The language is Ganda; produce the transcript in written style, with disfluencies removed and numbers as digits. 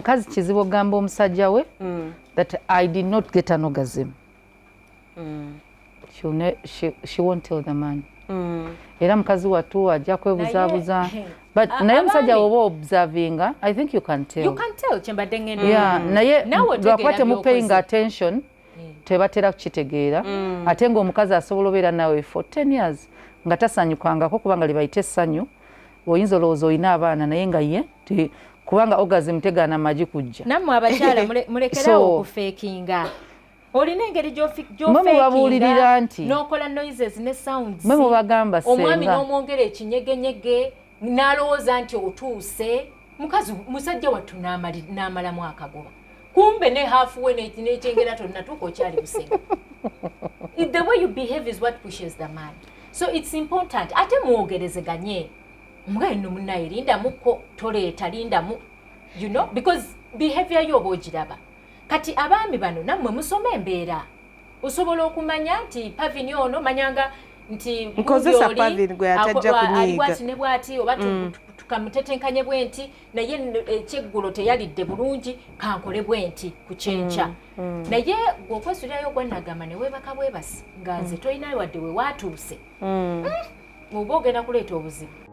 omukazi kizibu ogamba omusajja we that I did not get an orgasm. She won't tell the man. Era mukazi watu ajja kwebuzaabuza. But naye musajja woba observinga, I think you can tell. You can tell kyembadde ngenda. Yeah, naye lwakwate mu paying attention tebatera kukitegeera. Ate ng'omukazi asobola obeera nawe for 10 years nga tasanyukangako kubanga libayite essanyu. Oyinza olowooza olina abaana naye nga ye kubanga orgasm tegaana magi kujja. Nammwe abakyala mulekerawo okufeekinga. Olina engeri gy'ofeekinga n'okola noises ne sounds. Mwe mubagamba senga. Omwami n'omwongera ekinyegenyege n'alowooza nti otuuse. Musajja wattu n'amalamu akagoba. Kumbe ne halfway n'ekyengera tonnatuuka okyali busenga. The way you behave is what pushes the man. So it's important. Ate mwogerezeganye. Omugale nno munnaye lindamuko toleeta lindamu. You know, because behavior y'oba ogiraba. Kati abaami bano nammwe musoma embeera. Osobola okumanya nti pavini ono manyanga nti nkozesa pavini gwe atajja kunyiiga. Bwati ne bwati oba tukamutetenkanye bwenti naye ekyeggulo teyalidde bulungi kankole bwenti ku kyenkya. Naye gweokwesulirayo gwannagamba ne weebaka bwebasi nga nze tolina wadde we waatuuse. Oba ogenda kuleeta obuzibu.